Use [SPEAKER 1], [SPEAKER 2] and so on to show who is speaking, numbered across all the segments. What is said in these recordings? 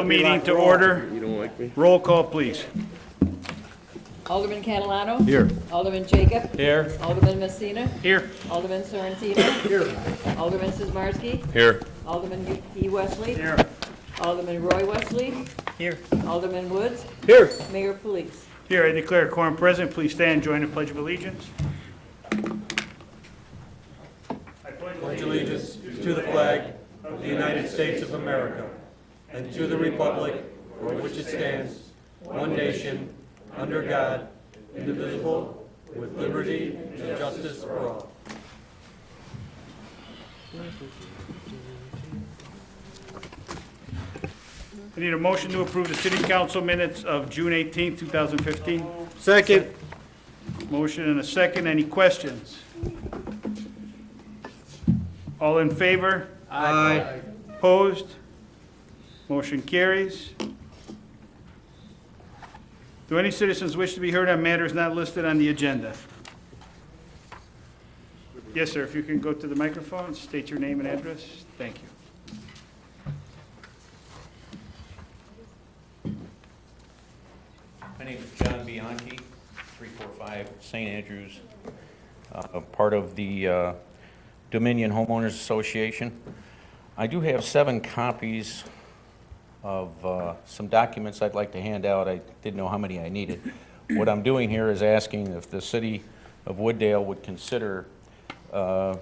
[SPEAKER 1] meeting to order.
[SPEAKER 2] You don't like me?
[SPEAKER 1] Roll call, please.
[SPEAKER 3] Alderman Catalano.
[SPEAKER 1] Here.
[SPEAKER 3] Alderman Jacob.
[SPEAKER 1] Here.
[SPEAKER 3] Alderman Messina.
[SPEAKER 1] Here.
[SPEAKER 3] Alderman Sorrentino. Here. Alderman Sizmarsky.
[SPEAKER 1] Here.
[SPEAKER 3] Alderman E. Wesley.
[SPEAKER 1] Here.
[SPEAKER 3] Alderman Roy Wesley.
[SPEAKER 1] Here.
[SPEAKER 3] Alderman Woods.
[SPEAKER 1] Here.
[SPEAKER 3] Mayor Police.
[SPEAKER 1] Here, I declare quorum present. Please stand and join the Pledge of Allegiance.
[SPEAKER 4] Pledge allegiance to the flag of the United States of America and to the republic for which it stands, one nation, under God, indivisible, with liberty and justice for all.
[SPEAKER 1] I need a motion to approve the city council minutes of June 18, 2015.
[SPEAKER 2] Second.
[SPEAKER 1] Motion and a second. Any questions? All in favor?
[SPEAKER 2] Aye.
[SPEAKER 1] Opposed? Motion carries. Do any citizens wish to be heard on matters not listed on the agenda? Yes, sir. If you can go to the microphone, state your name and address. Thank you.
[SPEAKER 5] My name is John Bianchi, 345 St. Andrews, part of the Dominion Homeowners Association. I do have 7 copies of some documents I'd like to hand out. I didn't know how many I needed. What I'm doing here is asking if the city of Wooddale would consider an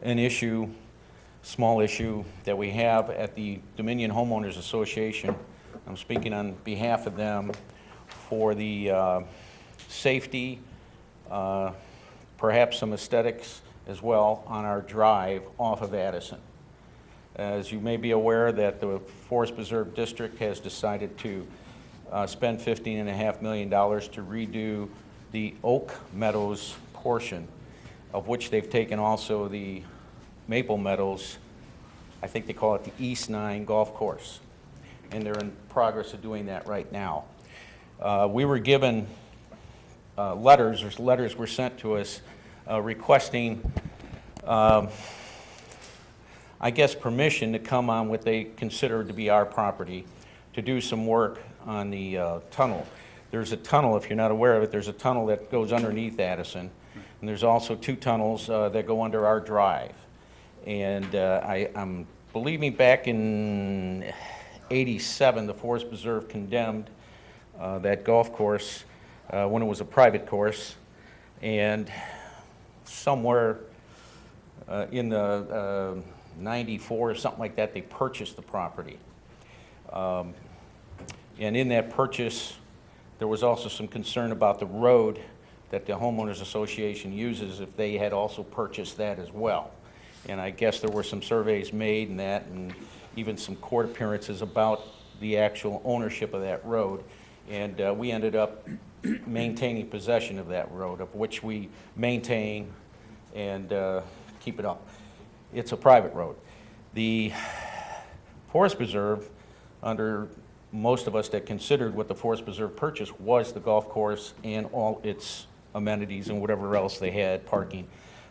[SPEAKER 5] issue, small issue, that we have at the Dominion Homeowners Association. I'm speaking on behalf of them for the safety, perhaps some aesthetics as well on our drive off of Addison. As you may be aware, that the Forest Preserve District has decided to spend $15.5 million to redo the Oak Meadows portion, of which they've taken also the Maple Meadows, I think they call it the East 9 Golf Course, and they're in progress of doing that right now. We were given letters were sent to us requesting I guess permission to come on what they consider to be our property to do some work on the tunnel. There's a tunnel, if you're not aware of it, there's a tunnel that goes underneath Addison, and there's also 2 tunnels that go under our drive. And I'm believing back in '87, the Forest Preserve condemned that golf course when it was a private course, and somewhere in the 94 or something like that, they purchased the property. And in that purchase, there was also some concern about the road that the Homeowners Association uses, if they had also purchased that as well. And I guess there were some surveys made and that, and even some court appearances about the actual ownership of that road. And we ended up maintaining possession of that road, of which we maintain and keep it up. It's a private road. The Forest Preserve, under most of us that considered what the Forest Preserve purchased was the golf course and all its amenities and whatever else they had, parking.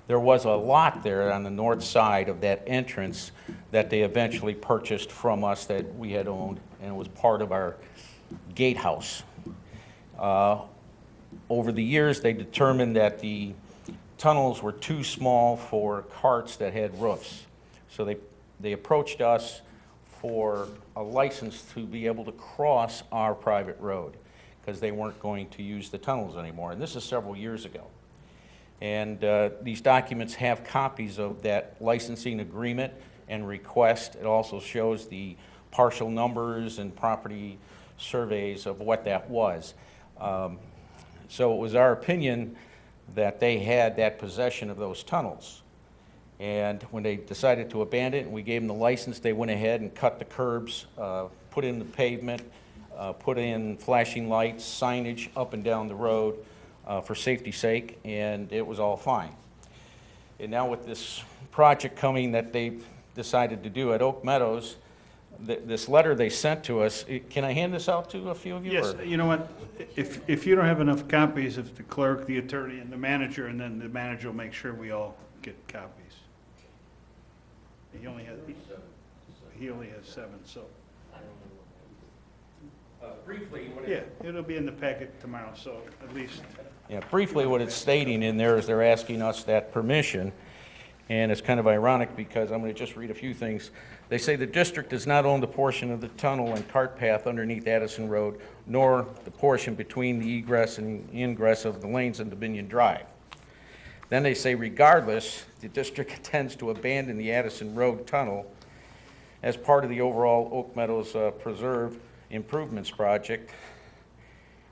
[SPEAKER 5] There was a lot there on the north side of that entrance that they eventually purchased from us that we had owned, and it was part of our gatehouse. Over the years, they determined that the tunnels were too small for carts that had roofs. So they approached us for a license to be able to cross our private road because they weren't going to use the tunnels anymore. And this is several years ago. And these documents have copies of that licensing agreement and request. It also shows the partial numbers and property surveys of what that was. So it was our opinion that they had that possession of those tunnels. And when they decided to abandon it and we gave them the license, they went ahead and cut the curbs, put in the pavement, put in flashing lights, signage up and down the road for safety's sake, and it was all fine. And now with this project coming that they decided to do at Oak Meadows, this letter they sent to us, can I hand this out to a few of you?
[SPEAKER 1] Yes,
[SPEAKER 5] or?
[SPEAKER 1] you know what, if you don't have enough copies, if the clerk, the attorney, and the manager, and then the manager will make sure we all get copies. He only has 7, so. Yeah, it'll be in the packet tomorrow, so at least,
[SPEAKER 5] Yeah, briefly, what it's stating in there is they're asking us that permission, and it's kind of ironic because I'm going to just read a few things. They say the district does not own the portion of the tunnel and cart path underneath Addison Road, nor the portion between the egress and ingress of the lanes in Dominion Drive. Then they say regardless, the district intends to abandon the Addison Road tunnel as part of the overall Oak Meadows Preserve Improvements Project,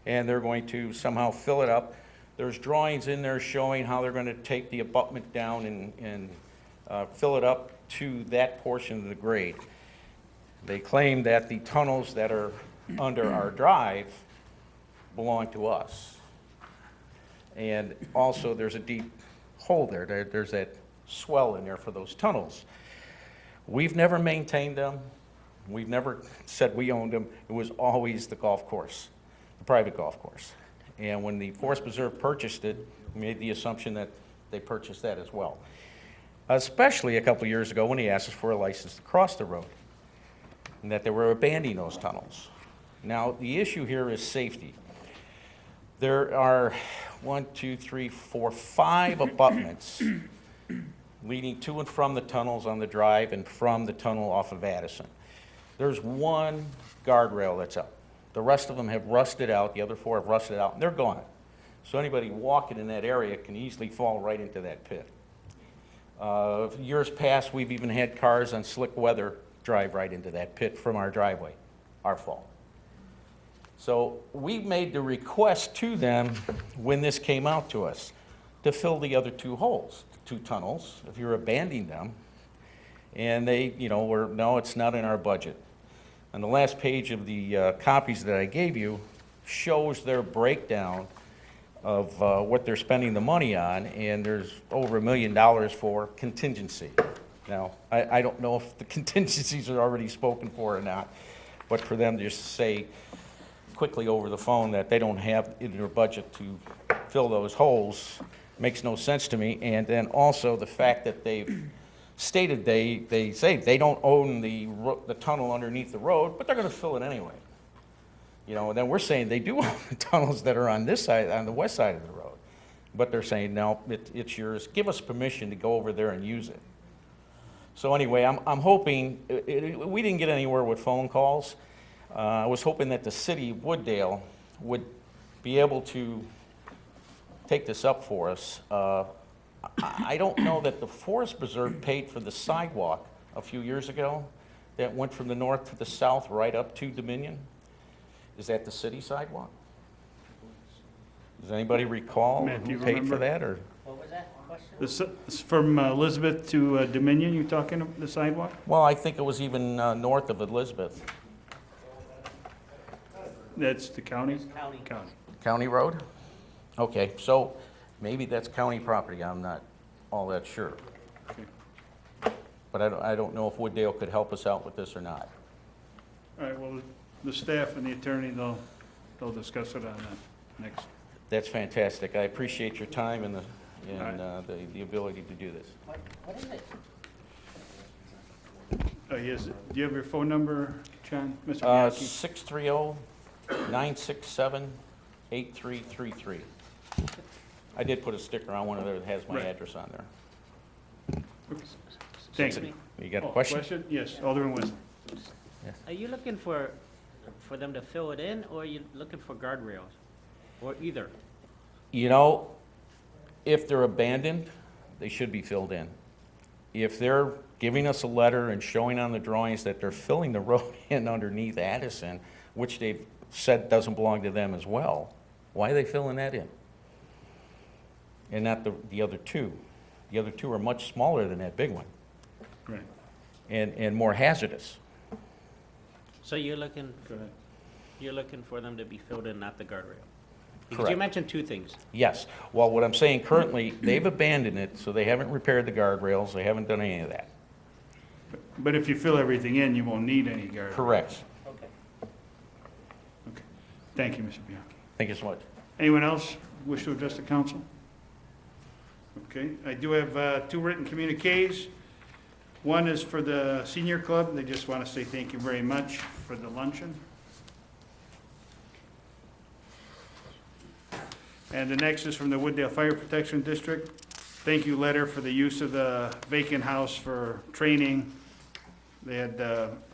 [SPEAKER 5] and they're going to somehow fill it up. There's drawings in there showing how they're going to take the abutment down and fill it up to that portion of the grade. They claim that the tunnels that are under our drive belong to us. And also, there's a deep hole there. There's that swell in there for those tunnels. We've never maintained them. We've never said we owned them. It was always the golf course, the private golf course. And when the Forest Preserve purchased it, we made the assumption that they purchased that as well. Especially a couple years ago when he asked us for a license to cross the road, and that they were abandoning those tunnels. Now, the issue here is safety. There are 5 abutments leading to and from the tunnels on the drive and from the tunnel off of Addison. There's one guardrail that's up. The rest of them have rusted out, the other 4 have rusted out, and they're gone. So anybody walking in that area can easily fall right into that pit. Years past, we've even had cars on slick weather drive right into that pit from our driveway, our fault. So we made the request to them when this came out to us to fill the other 2 holes, 2 tunnels, if you're abandoning them. And they, were, no, it's not in our budget. And the last page of the copies that I gave you shows their breakdown of what they're spending the money on, and there's over $1 million for contingency. Now, I don't know if the contingencies are already spoken for or not, but for them to just say quickly over the phone that they don't have in their budget to fill those holes makes no sense to me. And then also the fact that they've stated they say they don't own the tunnel underneath the road, but they're going to fill it anyway. And then we're saying they do own the tunnels that are on this side, on the west side of the road. But they're saying, no, it's yours. Give us permission to go over there and use it. So anyway, I'm hoping, we didn't get anywhere with phone calls. I was hoping that the city of Wooddale would be able to take this up for us. I don't know that the Forest Preserve paid for the sidewalk a few years ago that went from the north to the south right up to Dominion. Is that the city sidewalk? Does anybody recall
[SPEAKER 1] Matt, do
[SPEAKER 5] who
[SPEAKER 1] you
[SPEAKER 5] paid for
[SPEAKER 1] remember?
[SPEAKER 5] that, or?
[SPEAKER 2] What was that question?
[SPEAKER 1] this from Elizabeth to Dominion, you talking the sidewalk?
[SPEAKER 5] Well, I think it was even north of Elizabeth.
[SPEAKER 1] That's the county?
[SPEAKER 2] County.
[SPEAKER 1] County.
[SPEAKER 5] County road? Okay, so maybe that's county property, I'm not all that sure.
[SPEAKER 1] Okay.
[SPEAKER 5] But I don't know if Wooddale could help us out with this or not.
[SPEAKER 1] All right, well, the staff and the attorney, they'll discuss it on the next.
[SPEAKER 5] That's fantastic. I appreciate your time and
[SPEAKER 1] All
[SPEAKER 5] the ability to do this.
[SPEAKER 2] What is it?
[SPEAKER 1] Yes, do you have your phone number, John? Mr. Bianchi?
[SPEAKER 5] 630-967-8333. I did put a sticker on one of there that has my
[SPEAKER 1] Right.
[SPEAKER 5] address on there.
[SPEAKER 1] Thank you.
[SPEAKER 5] You got a
[SPEAKER 1] Oh,
[SPEAKER 5] question?
[SPEAKER 1] Yes, Alderman West.
[SPEAKER 2] Are you looking for them to fill it in, or are you looking for guardrails? Or either?
[SPEAKER 5] If they're abandoned, they should be filled in. If they're giving us a letter and showing on the drawings that they're filling the road in underneath Addison, which they've said doesn't belong to them as well, why are they filling that in? And not the other 2? The other 2 are much smaller than that big one,
[SPEAKER 1] Right,
[SPEAKER 5] and more hazardous.
[SPEAKER 2] So you're looking
[SPEAKER 1] go ahead.
[SPEAKER 2] for them to be filled in, not the guardrail? Because
[SPEAKER 5] Correct.
[SPEAKER 2] you mentioned 2 things.
[SPEAKER 5] Yes. Well, what I'm saying currently, they've abandoned it, so they haven't repaired the guardrails, they haven't done any of that.
[SPEAKER 1] But if you fill everything in, you won't need any guard.
[SPEAKER 5] Correct.
[SPEAKER 2] Okay.
[SPEAKER 1] Okay. Thank you, Mr. Bianchi.
[SPEAKER 5] Thank you so much.
[SPEAKER 1] Anyone else wish to address the council? Okay, I do have 2 written communiques. One is for the senior club. They just want to say thank you very much for the luncheon. And the next is from the Wooddale Fire Protection District. Thank you letter for the use of the vacant house for training. They had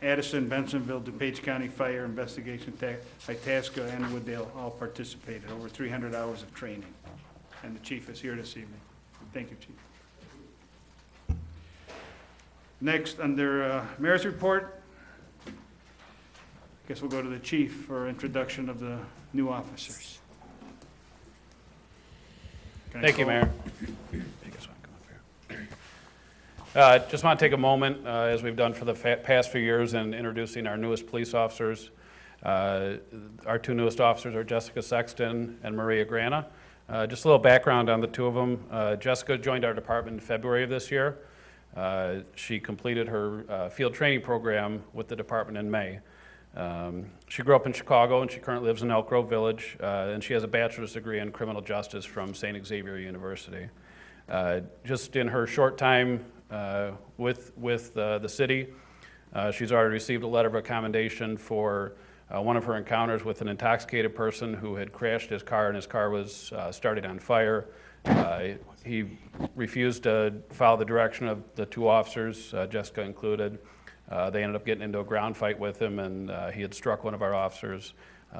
[SPEAKER 1] Addison, Bensonville, DuPage County Fire Investigation, Itasca, and Wooddale all participated, over 300 hours of training. And the chief is here this evening. Thank you, chief. Next, under mayor's report, I guess we'll go to the chief for introduction of the new officers. Can I
[SPEAKER 6] Thank you,
[SPEAKER 1] call-
[SPEAKER 6] Mayor. Just want to take a moment, as we've done for the past few years, in introducing our newest police officers. Our two newest officers are Jessica Sexton and Maria Grana. Just a little background on the two of them. Jessica joined our department in February of this year. She completed her field training program with the department in May. She grew up in Chicago, and she currently lives in Elk Grove Village, and she has a bachelor's degree in criminal justice from St. Xavier University. Just in her short time with the city, she's already received a letter of commendation for one of her encounters with an intoxicated person who had crashed his car, and his car was started on fire. He refused to follow the direction of the two officers, Jessica included. They ended up getting into a ground fight with him, and he had struck one of our officers.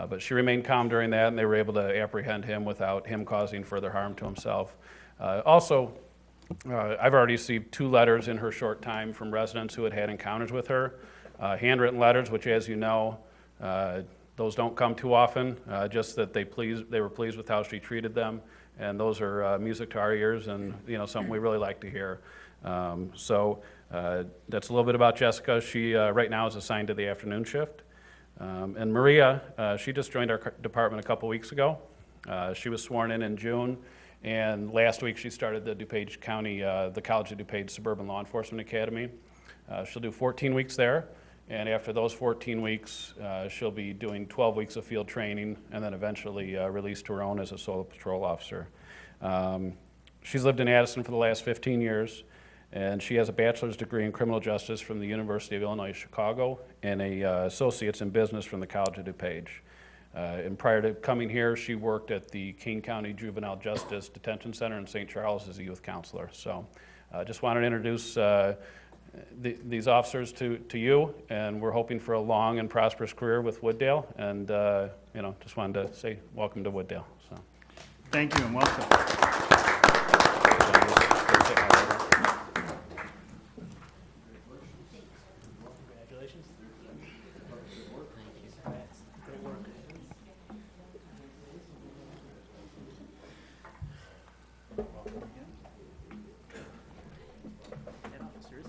[SPEAKER 6] But she remained calm during that, and they were able to apprehend him without him causing further harm to himself. Also, I've already received 2 letters in her short time from residents who had had encounters with her. Handwritten letters, which, as you know, those don't come too often, just that they were pleased with how she treated them, and those are music to our ears, and something we really like to hear. So that's a little bit about Jessica. She right now is assigned to the afternoon shift. And Maria, she just joined our department a couple weeks ago. She was sworn in June, and last week she started the DuPage County, the College of DuPage Suburban Law Enforcement Academy. She'll do 14 weeks there, and after those 14 weeks, she'll be doing 12 weeks of field training, and then eventually released to her own as a solo patrol officer. She's lived in Addison for the last 15 years, and she has a bachelor's degree in criminal justice from the University of Illinois Chicago and a associate's in business from the College of DuPage. And prior to coming here, she worked at the King County Juvenile Justice Detention Center in St. Charles as a youth counselor. So just wanted to introduce these officers to you, and we're hoping for a long and prosperous career with Wooddale, and just wanted to say welcome to Wooddale. So.
[SPEAKER 1] Thank you and welcome.
[SPEAKER 2] Congratulations. Great work. Head officers.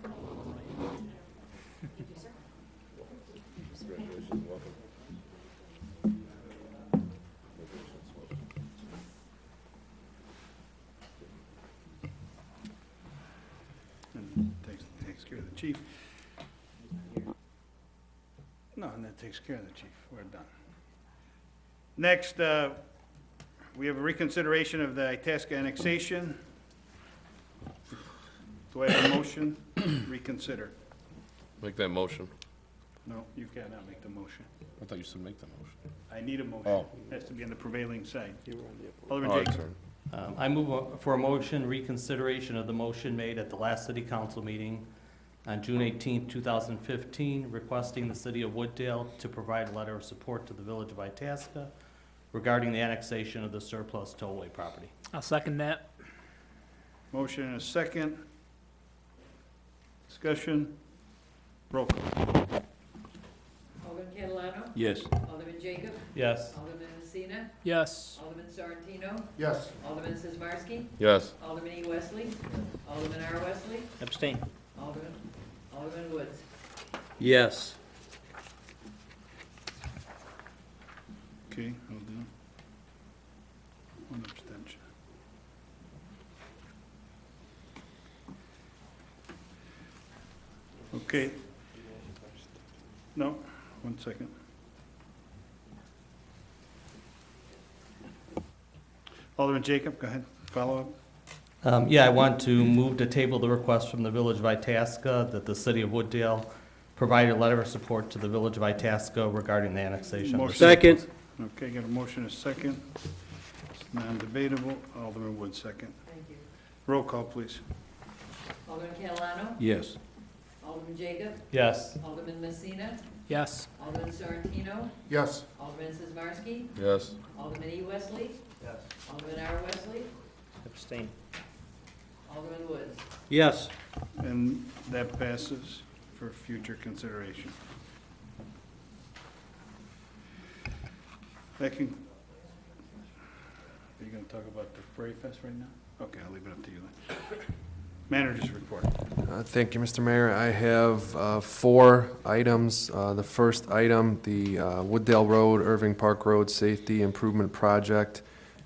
[SPEAKER 1] And takes care of the chief. No, and that takes care of the chief. We're done. Next, we have a reconsideration of the Itasca annexation. Do I have a motion? Reconsider.
[SPEAKER 7] Make that motion.
[SPEAKER 1] No, you cannot make the motion.
[SPEAKER 7] I thought you said make that motion.
[SPEAKER 1] I need a motion.
[SPEAKER 7] Oh.
[SPEAKER 1] Has to be on the prevailing side. Alderman
[SPEAKER 7] Oh,
[SPEAKER 1] Jacobs.
[SPEAKER 7] sorry.
[SPEAKER 4] I move for a motion reconsideration of the motion made at the last city council meeting on June 18, 2015, requesting the city of Wooddale to provide a letter of support to the village of Itasca regarding the annexation of the surplus tollway property.
[SPEAKER 8] I'll second that.
[SPEAKER 1] Motion and a second. Discussion. Roll call.
[SPEAKER 3] Alderman Catalano?
[SPEAKER 7] Yes.
[SPEAKER 3] Alderman Jacob?
[SPEAKER 4] Yes.
[SPEAKER 3] Alderman Messina?
[SPEAKER 8] Yes.
[SPEAKER 3] Alderman Sorrentino?
[SPEAKER 7] Yes.
[SPEAKER 3] Alderman Sizmarsky?
[SPEAKER 7] Yes.
[SPEAKER 3] Alderman E. Wesley? Alderman R. Wesley?
[SPEAKER 2] Abstain.
[SPEAKER 3] Alderman Woods?
[SPEAKER 4] Yes.
[SPEAKER 1] Okay, hold on. One abstention. Okay. No, 1 second. Alderman Jacob, go ahead, follow up.
[SPEAKER 4] I want to move to table the request from the village of Itasca that the city of Wooddale provide a letter of support to the village of Itasca regarding the annexation.
[SPEAKER 1] Motion.
[SPEAKER 8] Second.
[SPEAKER 1] Okay, got a motion, a second. Non-debatable. Alderman Wood, second.
[SPEAKER 3] Thank you.
[SPEAKER 1] Roll call, please.
[SPEAKER 3] Alderman Catalano?
[SPEAKER 7] Yes.
[SPEAKER 3] Alderman Jacob?
[SPEAKER 4] Yes.
[SPEAKER 3] Alderman Messina?
[SPEAKER 8] Yes.
[SPEAKER 3] Alderman Sorrentino?
[SPEAKER 1] Yes.
[SPEAKER 3] Alderman Sizmarsky?
[SPEAKER 7] Yes.
[SPEAKER 3] Alderman E. Wesley?
[SPEAKER 8] Yes.
[SPEAKER 3] Alderman R. Wesley?
[SPEAKER 2] Abstain.
[SPEAKER 3] Alderman Woods?
[SPEAKER 4] Yes.
[SPEAKER 1] And that passes for future consideration. That can, are you gonna talk about the Prairie Fest right now? Okay, I'll leave it up to you then. Manager's report.
[SPEAKER 9] Thank you, Mr. Mayor. I have 4 items. The first item, the Wooddale Road, Irving Park Road Safety Improvement Project.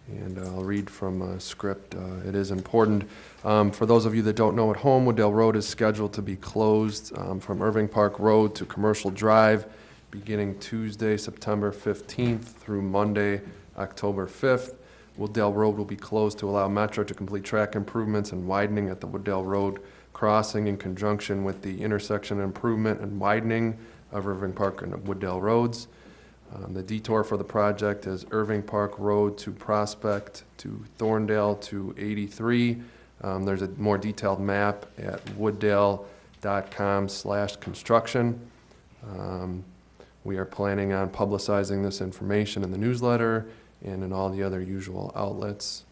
[SPEAKER 9] And I'll read from a script. It is important. For those of you that don't know at home, Wooddale Road is scheduled to be closed from Irving Park Road to Commercial Drive beginning Tuesday, September 15th through Monday, October 5th. Wooddale Road will be closed to allow Metro to complete track improvements and widening at the Wooddale Road crossing in conjunction with the intersection improvement and widening of Irving Park and Wooddale Roads. The detour for the project is Irving Park Road to Prospect to Thorndale to 83. There's a more detailed map at wooddale.com/construction. We are planning on publicizing this information in the newsletter and in all the other usual outlets.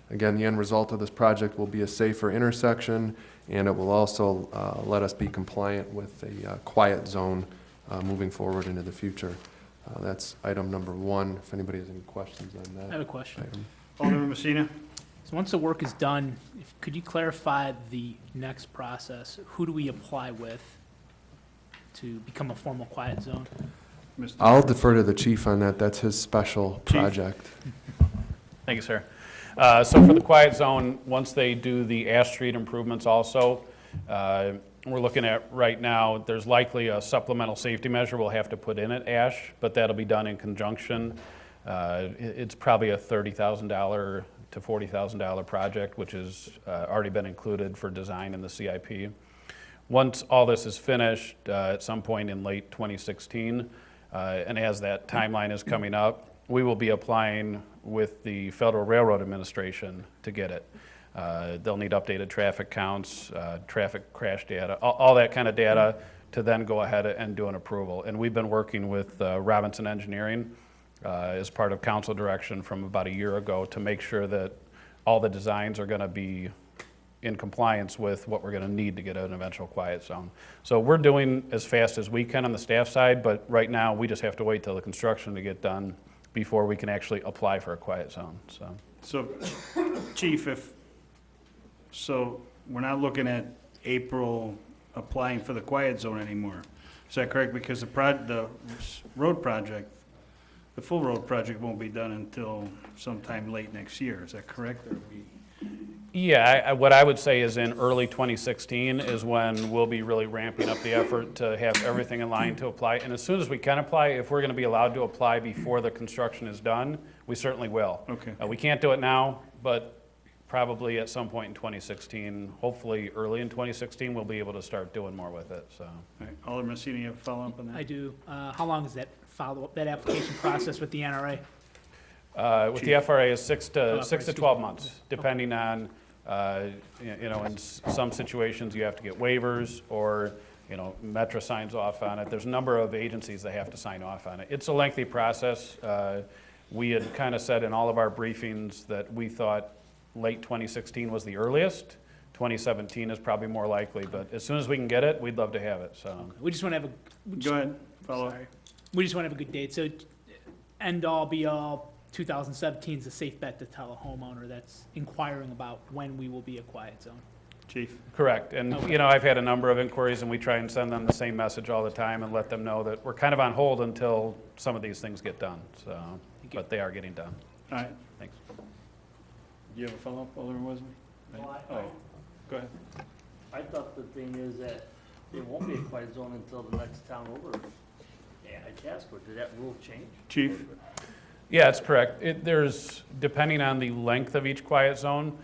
[SPEAKER 9] Again, the end result of this project will be a safer intersection, and it will also let us be compliant with a quiet zone moving forward into the future. That's item number 1. If anybody has any questions on that
[SPEAKER 8] I have a question.
[SPEAKER 9] item.
[SPEAKER 1] Alderman Messina?
[SPEAKER 8] So once the work is done, could you clarify the next process? Who do we apply with to become a formal quiet zone?
[SPEAKER 1] Mr.
[SPEAKER 9] I'll defer to the chief on that. That's his special project.
[SPEAKER 6] Thank you, sir. So for the quiet zone, once they do the Ash Street improvements also, we're looking at right now, there's likely a supplemental safety measure we'll have to put in at Ash, but that'll be done in conjunction. It's probably a $30,000 to $40,000 project, which has already been included for design in the CIP. Once all this is finished, at some point in late 2016, and as that timeline is coming up, we will be applying with the Federal Railroad Administration to get it. They'll need updated traffic counts, traffic crash data, all that kind of data to then go ahead and do an approval. And we've been working with Robinson Engineering as part of council direction from about a year ago to make sure that all the designs are going to be in compliance with what we're going to need to get an eventual quiet zone. So we're doing as fast as we can on the staff side, but right now we just have to wait till the construction to get done before we can actually apply for a quiet zone, so.
[SPEAKER 1] So, Chief, so we're not looking at April applying for the quiet zone anymore. Is that correct? Because the road project, the full road project won't be done until sometime late next year. Is that correct? Or
[SPEAKER 6] Yeah, what I would say is in early 2016 is when we'll be really ramping up the effort to have everything in line to apply. And as soon as we can apply, if we're going to be allowed to apply before the construction is done, we certainly will.
[SPEAKER 1] Okay.
[SPEAKER 6] We can't do it now, but probably at some point in 2016, hopefully early in 2016, we'll be able to start doing more with it, so.
[SPEAKER 1] All right. Alderman Messina, you have a follow-up on that?
[SPEAKER 8] I do. How long is that follow-up, that application process with the NRA?
[SPEAKER 6] With the FRA is 6 to
[SPEAKER 8] excuse
[SPEAKER 6] 12
[SPEAKER 8] me.
[SPEAKER 6] months, depending on, in some situations you have to get waivers or, Metro signs off on it. There's a number of agencies that have to sign off on it. It's a lengthy process. We had kind of said in all of our briefings that we thought late 2016 was the earliest. 2017 is probably more likely, but as soon as we can get it, we'd love to have it, so.
[SPEAKER 8] We just want to have
[SPEAKER 1] Go ahead, follow.
[SPEAKER 8] Sorry. We just want to have a good date. So end all be all, 2017 is a safe bet to tell a homeowner that's inquiring about when we will be a quiet zone.
[SPEAKER 1] Chief?
[SPEAKER 6] Correct, and,
[SPEAKER 8] Okay.
[SPEAKER 6] I've had a number of inquiries, and we try and send them the same message all the time and let them know that we're kind of on hold until some of these things get done, so,
[SPEAKER 8] Thank you.
[SPEAKER 6] but they are getting done.
[SPEAKER 1] All right.
[SPEAKER 6] Thanks.
[SPEAKER 1] Do you have a follow-up, Alderman Wesley? Oh, go ahead.
[SPEAKER 10] I thought the thing is that it won't be a quiet zone until the next town over. Yeah, Casco, did that rule change?
[SPEAKER 1] Chief?
[SPEAKER 6] Yeah, it's correct. There's, depending on the length of each quiet zone,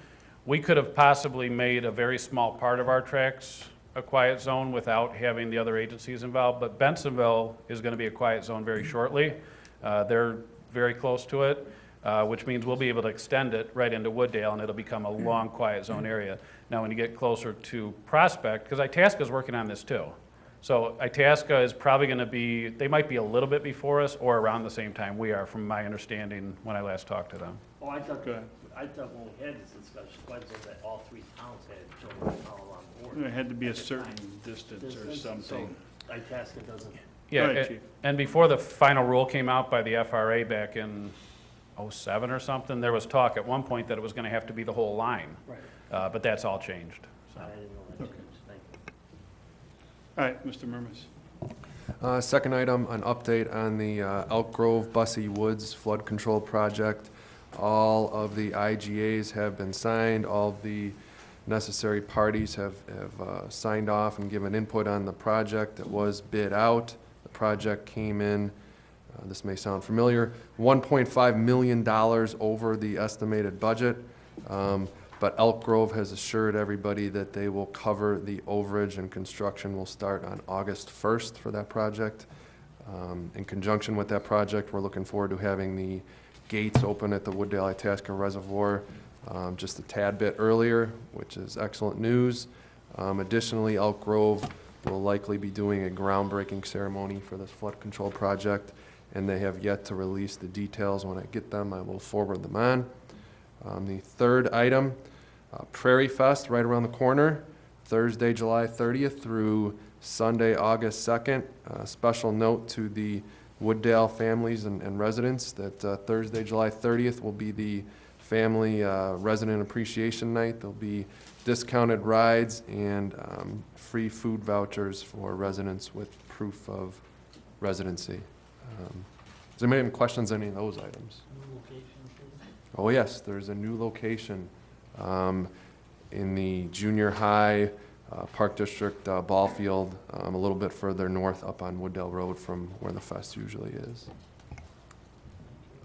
[SPEAKER 6] we could have possibly made a very small part of our tracks a quiet zone without having the other agencies involved, but Bensonville is going to be a quiet zone very shortly. They're very close to it. which means we'll be able to extend it right into Wooddale, and it'll become a long, quiet zone area. Now, when you get closer to Prospect, because Itasca's working on this too. So Itasca is probably going to be, they might be a little bit before us or around the same time we are, from my understanding when I last talked to them.
[SPEAKER 10] Oh, I thought,
[SPEAKER 1] Go ahead.
[SPEAKER 10] when we had this discussion, that all three towns had children all on board.
[SPEAKER 1] It had to be a certain distance or something.
[SPEAKER 10] So Itasca doesn't,
[SPEAKER 6] Yeah,
[SPEAKER 1] Go ahead, Chief.
[SPEAKER 6] and before the final rule came out by the FRA back in '07 or something, there was talk at one point that it was going to have to be the whole line,
[SPEAKER 10] right,
[SPEAKER 6] but that's all changed. So.
[SPEAKER 10] I didn't know that changed, thank you.
[SPEAKER 1] All right, Mr. Murmas.
[SPEAKER 9] Second item, an update on the Elk Grove Bussey Woods Flood Control Project. All of the IGAs have been signed, all of the necessary parties have signed off and given input on the project. It was bid out. The project came in, this may sound familiar, $1.5 million over the estimated budget. But Elk Grove has assured everybody that they will cover the overage, and construction will start on August 1st for that project. In conjunction with that project, we're looking forward to having the gates open at the Wooddale Itasca Reservoir just a tad bit earlier, which is excellent news. Additionally, Elk Grove will likely be doing a groundbreaking ceremony for this flood control project, and they have yet to release the details. When I get them, I will forward them on. The third item, Prairie Fest right around the corner, Thursday, July 30th through Sunday, August 2nd. Special note to the Wooddale families and residents that Thursday, July 30th will be the Family Resident Appreciation Night. There'll be discounted rides and free food vouchers for residents with proof of residency. Does anybody have any questions on any of those items? Oh yes, there's a new location in the junior high Park District ball field, a little bit further north up on Wooddale Road from where the fest usually is.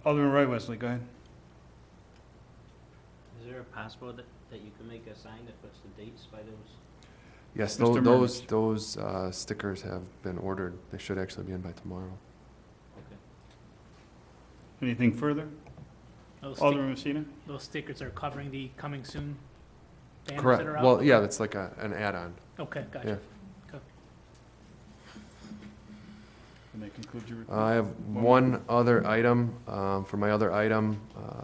[SPEAKER 1] Alderman Roy Wesley, go ahead.
[SPEAKER 2] Is there a possible that you can make a sign that puts the dates by those?
[SPEAKER 9] Yes,
[SPEAKER 1] Mr.
[SPEAKER 9] those stickers have been ordered. They should actually be in by tomorrow.
[SPEAKER 2] Okay.
[SPEAKER 1] Anything further? Alderman Messina?
[SPEAKER 8] Those stickers are covering the coming soon banners
[SPEAKER 9] Correct.
[SPEAKER 8] that are out?
[SPEAKER 9] Well, yeah, that's like an add-on.
[SPEAKER 8] Okay,
[SPEAKER 9] Yeah.
[SPEAKER 8] gotcha.
[SPEAKER 1] And that concludes your report.
[SPEAKER 9] I have one other item. For my other item,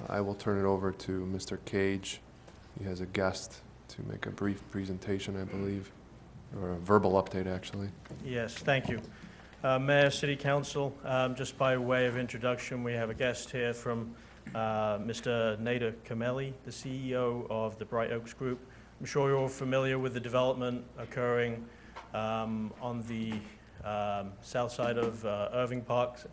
[SPEAKER 9] I will turn it over to Mr. Cage. He has a guest to make a brief presentation, I believe, or a verbal update, actually.
[SPEAKER 11] Yes, thank you. Mayor, City Council, just by way of introduction, we have a guest here from Mr. Nader Kameli, the CEO of the Bright Oaks Group. I'm sure you're all familiar with the development occurring on the south side of Irving Park. I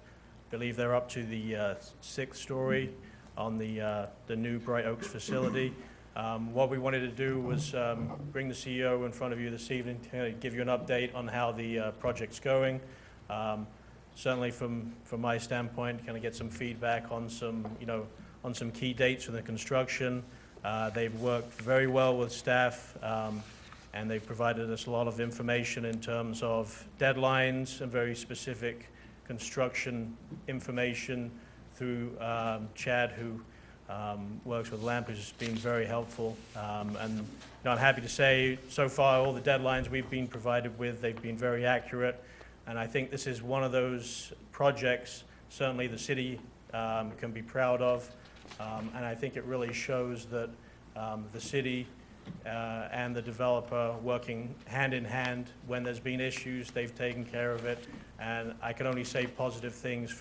[SPEAKER 11] believe they're up to the 6th story on the new Bright Oaks facility. What we wanted to do was bring the CEO in front of you this evening to give you an update on how the project's going. Certainly from my standpoint, kind of get some feedback on some, on some key dates for the construction. They've worked very well with staff, and they've provided us a lot of information in terms of deadlines and very specific construction information through Chad, who works with LAMP, who's been very helpful. And I'm happy to say, so far, all the deadlines we've been provided with, they've been very accurate. And I think this is one of those projects, certainly the city can be proud of. And I think it really shows that the city and the developer working hand in hand. When there's been issues, they've taken care of it. And I can only say positive things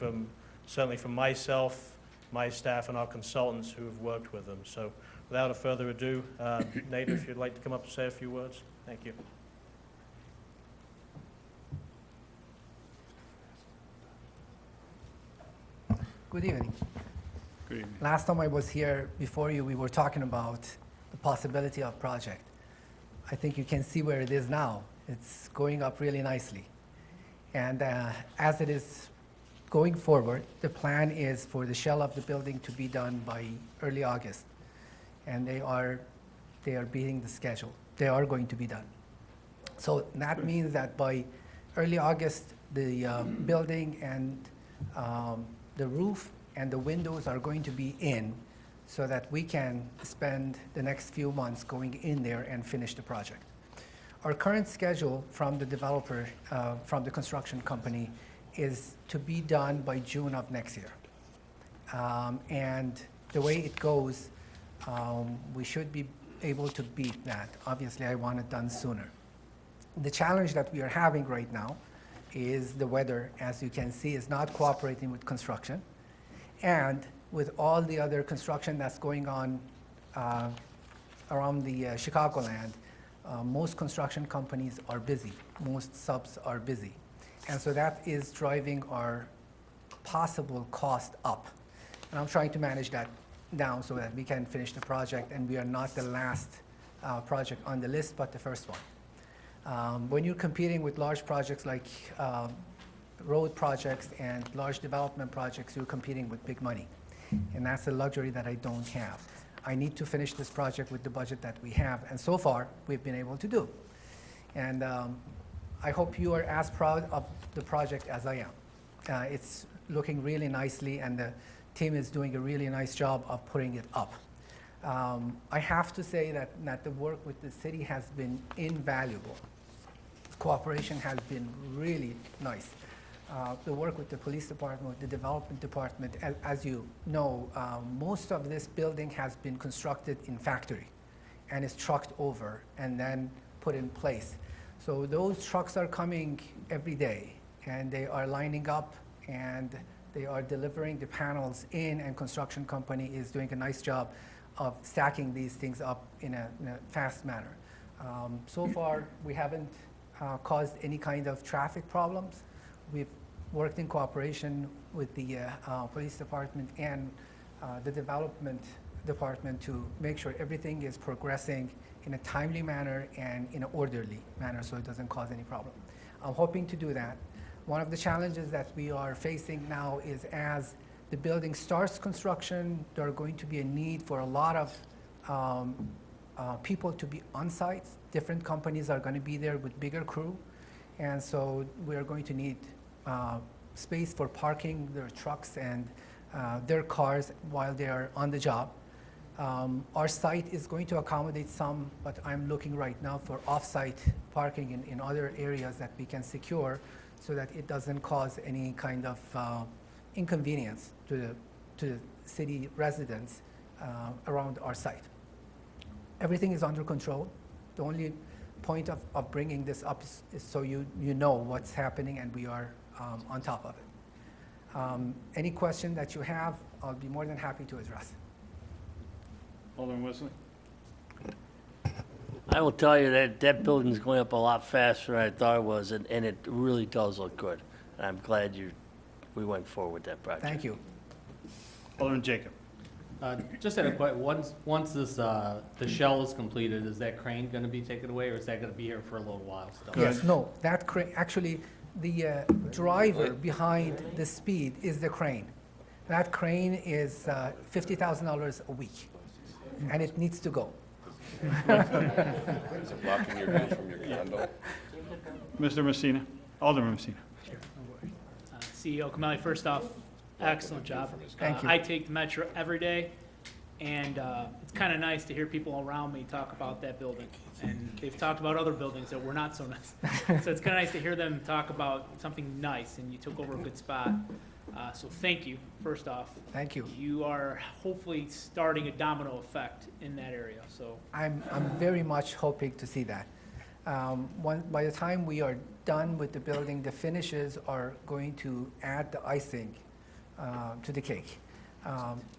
[SPEAKER 11] certainly from myself, my staff, and our consultants who have worked with them. So without further ado, Nader, if you'd like to come up and say a few words. Thank you.
[SPEAKER 12] Good evening.
[SPEAKER 1] Good evening.
[SPEAKER 12] Last time I was here before you, we were talking about the possibility of project. I think you can see where it is now. It's going up really nicely. And as it is going forward, the plan is for the shell of the building to be done by early August. And they are beating the schedule. They are going to be done. So that means that by early August, the building and the roof and the windows are going to be in so that we can spend the next few months going in there and finish the project. Our current schedule from the developer, from the construction company, is to be done by June of next year. And the way it goes, we should be able to beat that. Obviously, I want it done sooner. The challenge that we are having right now is the weather, as you can see, is not cooperating with construction. And with all the other construction that's going on around the Chicagoland, most construction companies are busy. Most subs are busy. And so that is driving our possible cost up. And I'm trying to manage that down so that we can finish the project, and we are not the last project on the list, but the first one. When you're competing with large projects like road projects and large development projects, you're competing with big money. And that's a luxury that I don't have. I need to finish this project with the budget that we have, and so far, we've been able to do. And I hope you are as proud of the project as I am. It's looking really nicely, and the team is doing a really nice job of putting it up. I have to say that the work with the city has been invaluable. Cooperation has been really nice. The work with the police department, with the development department, as you know, most of this building has been constructed in factory and is trucked over and then put in place. So those trucks are coming every day, and they are lining up, and they are delivering the panels in, and construction company is doing a nice job of stacking these things up in a fast manner. So far, we haven't caused any kind of traffic problems. We've worked in cooperation with the police department and the development department to make sure everything is progressing in a timely manner and in an orderly manner so it doesn't cause any problem. I'm hoping to do that. One of the challenges that we are facing now is as the building starts construction, there are going to be a need for a lot of people to be on site. Different companies are going to be there with bigger crew, and so we're going to need space for parking their trucks and their cars while they are on the job. Our site is going to accommodate some, but I'm looking right now for off-site parking in other areas that we can secure so that it doesn't cause any kind of inconvenience to the city residents around our site. Everything is under control. The only point of bringing this up is so you know what's happening, and we are on top of it. Any question that you have, I'll be more than happy to address.
[SPEAKER 1] Alderman Wesley?
[SPEAKER 10] I will tell you that that building's going up a lot faster than I thought it was, and it really does look good. And I'm glad we went forward with that project.
[SPEAKER 12] Thank you.
[SPEAKER 1] Alderman Jacob?
[SPEAKER 13] Just had a question. Once this, the shell is completed, is that crane going to be taken away, or is that going to be here for a little while still?
[SPEAKER 12] Yes, no, that crane, actually, the driver behind the speed is the crane. That crane is $50,000 a week, and it needs to go.
[SPEAKER 7] Is it blocking your view from your condo?
[SPEAKER 1] Mr. Messina? Alderman Messina?
[SPEAKER 8] CEO Kamali, first off, excellent job.
[SPEAKER 12] Thank you.
[SPEAKER 8] I take the Metro every day, and it's kind of nice to hear people around me talk about that building. And they've talked about other buildings that were not so nice. So it's kind of nice to hear them talk about something nice, and you took over a good spot. So thank you, first off.
[SPEAKER 12] Thank you.
[SPEAKER 8] You are hopefully starting a domino effect in that area, so.
[SPEAKER 12] I'm very much hoping to see that. By the time we are done with the building, the finishes are going to add the icing to the cake.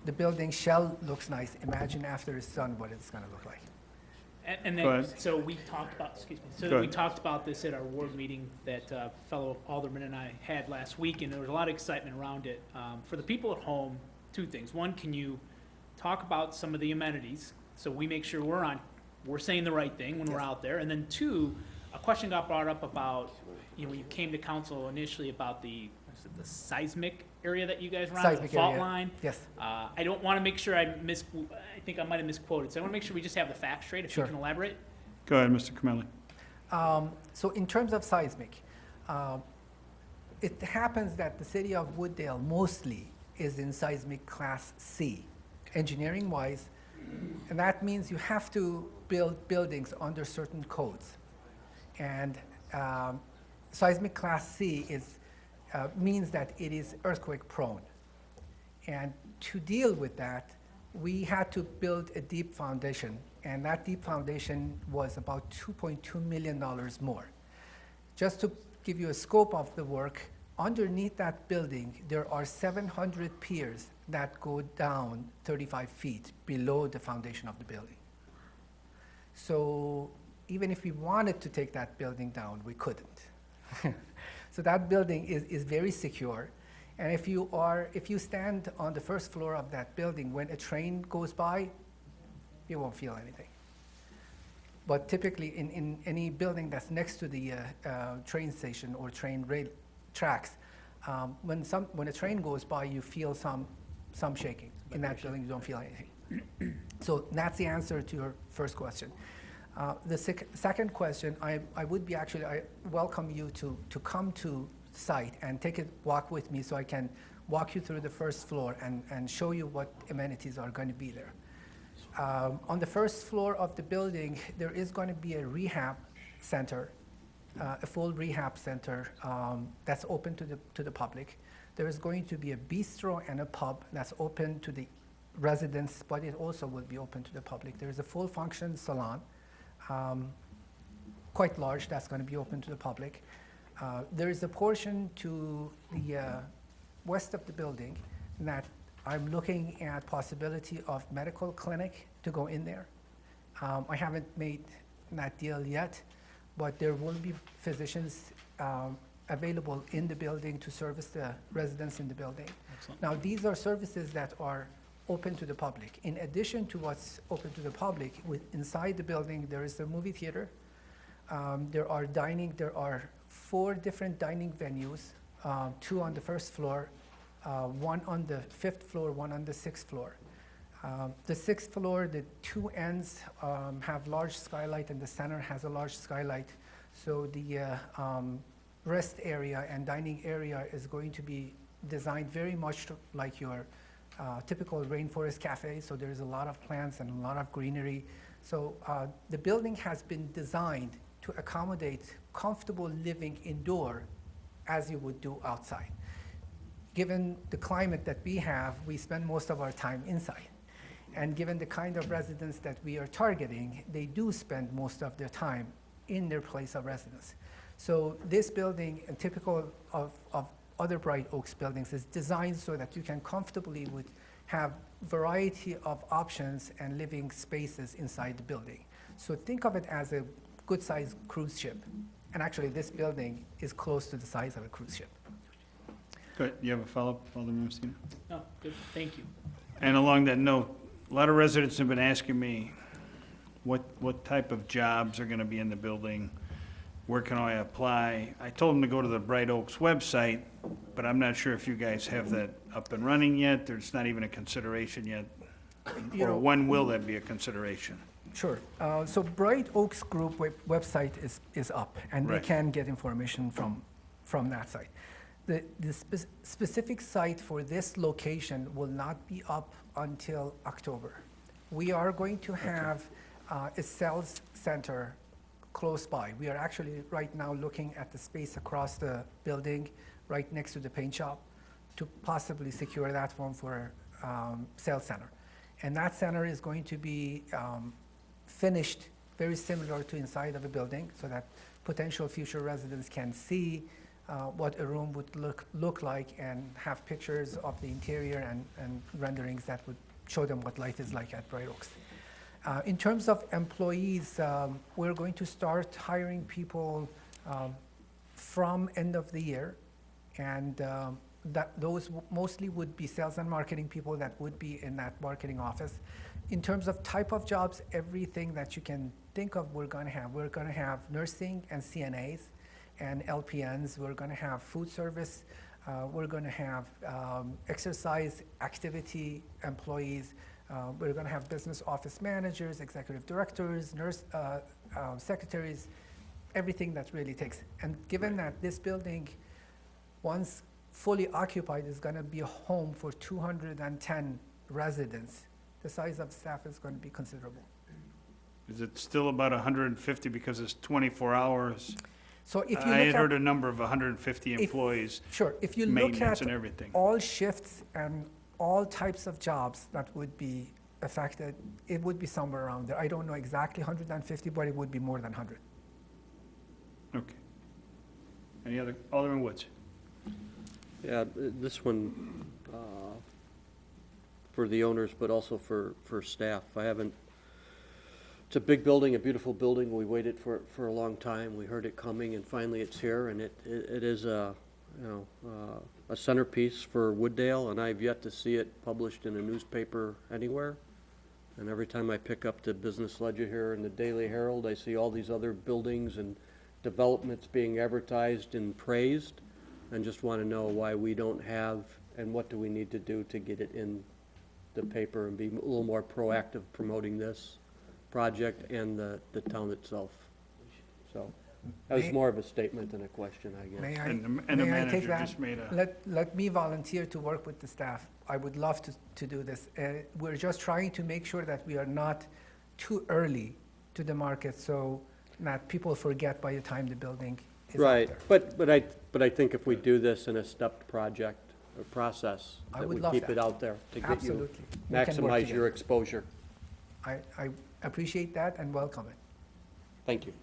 [SPEAKER 12] The building shell looks nice. Imagine after it's done what it's going to look like.
[SPEAKER 8] And
[SPEAKER 1] Go
[SPEAKER 8] then,
[SPEAKER 1] ahead.
[SPEAKER 8] so we talked about, excuse me,
[SPEAKER 1] Go
[SPEAKER 8] so we
[SPEAKER 1] ahead.
[SPEAKER 8] talked about this at our ward meeting that fellow alderman and I had last week, and there was a lot of excitement around it. For the people at home, two things. One, can you talk about some of the amenities, so we make sure we're saying the right thing when we're out there? And then two, a question got brought up about, when you came to council initially about the seismic area that you guys run, the
[SPEAKER 12] Seismic
[SPEAKER 8] fault
[SPEAKER 12] area.
[SPEAKER 8] line.
[SPEAKER 12] Yes.
[SPEAKER 8] I don't want to make sure I think I might have misquoted, so I want to make sure we just have the facts straight, if you
[SPEAKER 12] Sure.
[SPEAKER 8] can elaborate.
[SPEAKER 1] Go ahead, Mr. Kameli.
[SPEAKER 12] So in terms of seismic, it happens that the city of Wooddale mostly is in seismic class C, engineering-wise, and that means you have to build buildings under certain codes. And seismic class C means that it is earthquake-prone. And to deal with that, we had to build a deep foundation, and that deep foundation was about $2.2 million more. Just to give you a scope of the work, underneath that building, there are 700 piers that go down 35 feet below the foundation of the building. So even if we wanted to take that building down, we couldn't. So that building is very secure. And if you stand on the first floor of that building, when a train goes by, you won't feel anything. But typically in any building that's next to the train station or train rail tracks, when a train goes by, you feel some shaking. In that building, you don't feel anything. So that's the answer to your first question. The second question, I welcome you to come to site and take a walk with me so I can walk you through the first floor and show you what amenities are going to be there. On the first floor of the building, there is going to be a rehab center, a full rehab center that's open to the public. There is going to be a bistro and a pub that's open to the residents, but it also will be open to the public. There is a full function salon, quite large, that's going to be open to the public. There is a portion to the west of the building that I'm looking at possibility of medical clinic to go in there. I haven't made that deal yet, but there will be physicians available in the building to service the residents in the building.
[SPEAKER 8] Excellent.
[SPEAKER 12] Now, these are services that are open to the public. In addition to what's open to the public, inside the building, there is a movie theater. There are 4 different dining venues, 2 on the first floor, 1 on the 5th floor, 1 on the 6th floor. The 6th floor, the 2 ends have large skylight, and the center has a large skylight. So the rest area and dining area is going to be designed very much like your typical rainforest cafe. So there's a lot of plants and a lot of greenery. So the building has been designed to accommodate comfortable living indoor as you would do outside. Given the climate that we have, we spend most of our time inside. And given the kind of residents that we are targeting, they do spend most of their time in their place of residence. So this building, and typical of other Bright Oaks buildings, is designed so that you can comfortably have variety of options and living spaces inside the building. So think of it as a good-sized cruise ship. And actually, this building is close to the size of a cruise ship.
[SPEAKER 1] Good. You have a follow-up, Alderman Messina?
[SPEAKER 8] No, good, thank you.
[SPEAKER 1] And along that note, a lot of residents have been asking me what type of jobs are gonna be in the building, where can I apply? I told them to go to the Bright Oaks website, but I'm not sure if you guys have that up and running yet. There's not even a consideration yet. Or when will that be a consideration?
[SPEAKER 12] Sure. So Bright Oaks Group website is up, and
[SPEAKER 1] Right.
[SPEAKER 12] they can get information from that site. The specific site for this location will not be up until October. We are going to have a sales center close by. We are actually right now looking at the space across the building, right next to the paint shop, to possibly secure that one for sales center. And that center is going to be finished very similar to inside of a building, so that potential future residents can see what a room would look like and have pictures of the interior and renderings that would show them what life is like at Bright Oaks. In terms of employees, we're going to start hiring people from end of the year, and those mostly would be sales and marketing people that would be in that marketing office. In terms of type of jobs, everything that you can think of, we're going to have. We're going to have nursing and CNAs and LPNs. We're going to have food service. We're going to have exercise activity employees. We're going to have business office managers, executive directors, nurse secretaries, everything that really takes. And given that this building, once fully occupied is going to be a home for 210 residents. The size of staff is going to be considerable.
[SPEAKER 1] Is it still about 150 because it's 24 hours?
[SPEAKER 12] So if you
[SPEAKER 1] I had
[SPEAKER 12] look
[SPEAKER 1] heard
[SPEAKER 12] at,
[SPEAKER 1] a number of 150 employees,
[SPEAKER 12] sure, if you look
[SPEAKER 1] maintenance
[SPEAKER 12] at
[SPEAKER 1] and everything.
[SPEAKER 12] all shifts and all types of jobs that would be affected, it would be somewhere around there. I don't know exactly 150, but it would be more than 100.
[SPEAKER 1] Okay. Any other, Alderman Woods?
[SPEAKER 14] Yeah, this one, for the owners, but also for staff. It's a big building, a beautiful building. We waited for a long time. We heard it coming, and finally it's here, and it is a centerpiece for Wooddale, and I've yet to see it published in a newspaper anywhere. And every time I pick up the Business Ledger here and the Daily Herald, I see all these other buildings and developments being advertised and praised, and just want to know why we don't have, and what do we need to do to get it in the paper and be a little more proactive promoting this project and the town itself. So that was
[SPEAKER 12] May-
[SPEAKER 14] more of a statement than a question, I guess.
[SPEAKER 12] May I,
[SPEAKER 1] And the
[SPEAKER 12] may I
[SPEAKER 1] manager
[SPEAKER 12] take that?
[SPEAKER 1] just made a,
[SPEAKER 12] Let me volunteer to work with the staff. I would love to do this. We're just trying to make sure that we are not too early to the market so that people forget by the time the building is out
[SPEAKER 14] Right,
[SPEAKER 12] there.
[SPEAKER 14] but I think if we do this in a stepped project or process,
[SPEAKER 12] I
[SPEAKER 14] that
[SPEAKER 12] would
[SPEAKER 14] we
[SPEAKER 12] love
[SPEAKER 14] keep
[SPEAKER 12] that.
[SPEAKER 14] it out there to get you,
[SPEAKER 12] Absolutely. We can work
[SPEAKER 14] maximize
[SPEAKER 12] together.
[SPEAKER 14] your exposure.
[SPEAKER 12] I appreciate that and welcome it.
[SPEAKER 14] Thank you.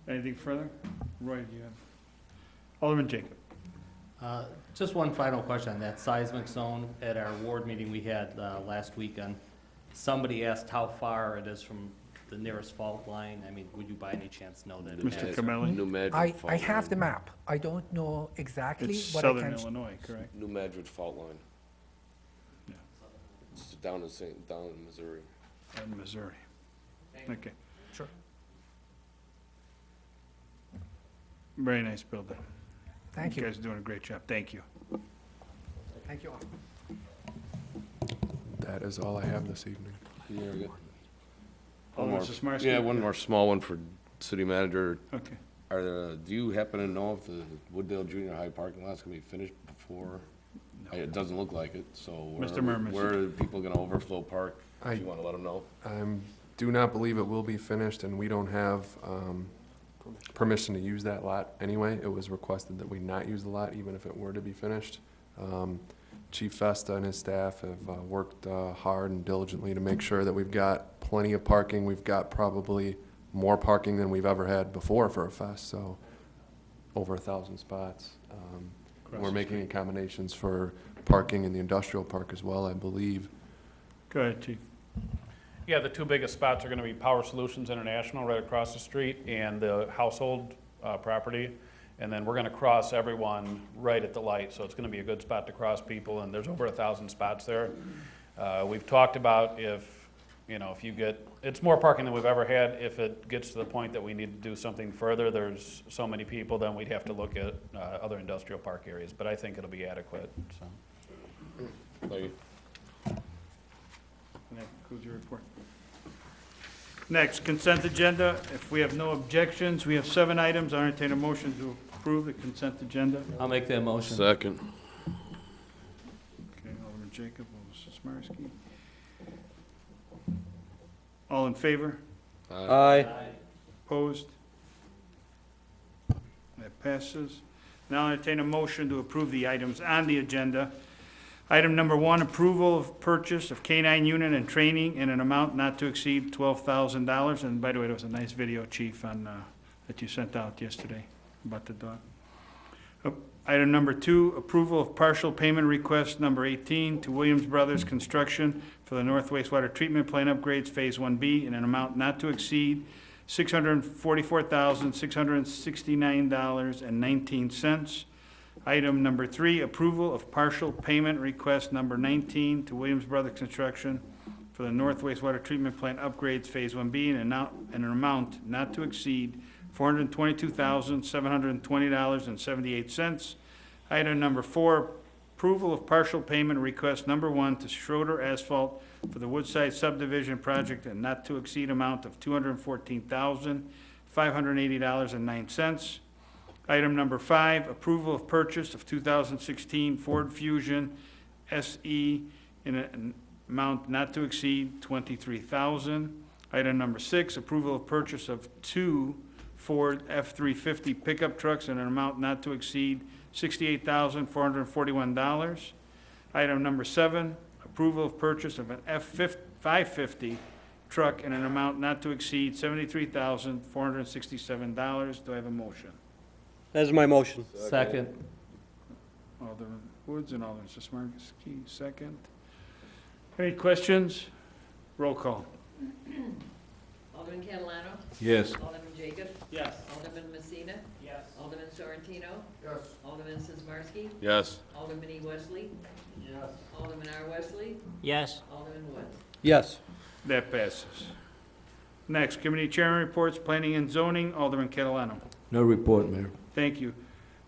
[SPEAKER 1] anything further? Roy, do you have? Alderman Jacob?
[SPEAKER 13] Just one final question on that seismic zone. At our ward meeting we had last weekend, somebody asked how far it is from the nearest fault line. I mean, would you by any chance know that?
[SPEAKER 1] Mr. Camelli?
[SPEAKER 7] New Madrid
[SPEAKER 12] I
[SPEAKER 7] fault
[SPEAKER 12] have
[SPEAKER 7] line.
[SPEAKER 12] the map. I don't know exactly,
[SPEAKER 1] It's
[SPEAKER 12] but I
[SPEAKER 1] southern
[SPEAKER 12] can.
[SPEAKER 1] Illinois, correct?
[SPEAKER 7] New Madrid fault line.
[SPEAKER 1] Yeah.
[SPEAKER 7] It's down in Missouri.
[SPEAKER 1] In Missouri. Okay.
[SPEAKER 12] Sure.
[SPEAKER 1] Very nice building.
[SPEAKER 12] Thank
[SPEAKER 1] You
[SPEAKER 12] you.
[SPEAKER 1] guys are doing a great job. Thank you.
[SPEAKER 12] Thank you all.
[SPEAKER 9] That is all I have this evening.
[SPEAKER 7] Very good.
[SPEAKER 1] Alderman
[SPEAKER 7] more.
[SPEAKER 1] Sismarski?
[SPEAKER 7] Yeah, one more small one for city manager.
[SPEAKER 1] Okay.
[SPEAKER 7] Do you happen to know if the Wooddale Junior High parking lot's gonna be finished before? It doesn't look like it, so
[SPEAKER 1] Mr. Murmas.
[SPEAKER 7] where are people gonna overflow park?
[SPEAKER 9] I-
[SPEAKER 7] If you wanna let them know.
[SPEAKER 9] Do not believe it will be finished, and we don't have permission to use that lot anyway. It was requested that we not use the lot, even if it were to be finished. Chief Festa and his staff have worked hard and diligently to make sure that we've got plenty of parking. We've got probably more parking than we've ever had before for a fest, so over 1,000 spots. We're making accommodations for parking in the industrial park as well, I believe.
[SPEAKER 1] Go ahead, Chief.
[SPEAKER 6] Yeah, the two biggest spots are gonna be Power Solutions International right across the street and the household property. And then we're gonna cross everyone right at the light, so it's gonna be a good spot to cross people, and there's over 1,000 spots there. We've talked about if you get, it's more parking than we've ever had. If it gets to the point that we need to do something further, there's so many people, then we'd have to look at other industrial park areas, but I think it'll be adequate, so.
[SPEAKER 7] Thank you.
[SPEAKER 1] And that concludes your report. Next, consent agenda. If we have no objections, we have 7 items. I entertain a motion to approve the consent agenda.
[SPEAKER 13] I'll make that motion.
[SPEAKER 7] Second.
[SPEAKER 1] Okay, Alderman Jacob, Alderman Sismarski. All in favor?
[SPEAKER 14] Aye.
[SPEAKER 1] Opposed? That passes. Now I entertain a motion to approve the items on the agenda. Item number 1, approval of purchase of K-9 unit and training in an amount not to exceed $12,000. And by the way, there was a nice video, Chief, on, that you sent out yesterday about the dog. Item number 2, approval of partial payment request number 18 to Williams Brothers Construction for the North Wastewater Treatment Plant upgrades Phase 1B in an amount not to exceed $644,669.19. Item number 3, approval of partial payment request number 19 to Williams Brothers Construction for the North Wastewater Treatment Plant upgrades Phase 1B in an amount not to exceed $422,720.78. Item number 4, approval of partial payment request number 1 to Schroeder Asphalt for the Woodside subdivision project and not to exceed amount of $214,580.09. Item number 5, approval of purchase of 2016 Ford Fusion SE in an amount not to exceed $23,000. Item number 6, approval of purchase of 2 Ford F-350 pickup trucks in an amount not to exceed $68,441. Item number 7, approval of purchase of an F-550 truck in an amount not to exceed $73,467. Do I have a motion?
[SPEAKER 14] That's my motion.
[SPEAKER 13] Second.
[SPEAKER 1] Alderman Woods and Alderman Sismarski, second. Any questions? Roll call.
[SPEAKER 3] Alderman Catalano?
[SPEAKER 7] Yes.
[SPEAKER 3] Alderman Jacob?
[SPEAKER 8] Yes.
[SPEAKER 3] Alderman Messina?
[SPEAKER 8] Yes.
[SPEAKER 3] Alderman Sorrentino?
[SPEAKER 7] Yes.
[SPEAKER 3] Alderman Sismarski?
[SPEAKER 7] Yes.
[SPEAKER 3] Alderman E. Wesley?
[SPEAKER 8] Yes.
[SPEAKER 3] Alderman R. Wesley?
[SPEAKER 2] Yes.
[SPEAKER 3] Alderman Woods?
[SPEAKER 14] Yes.
[SPEAKER 1] That passes. Next, committee chairman reports, planning and zoning, Alderman Catalano.
[SPEAKER 7] No report, Mayor.
[SPEAKER 1] Thank you.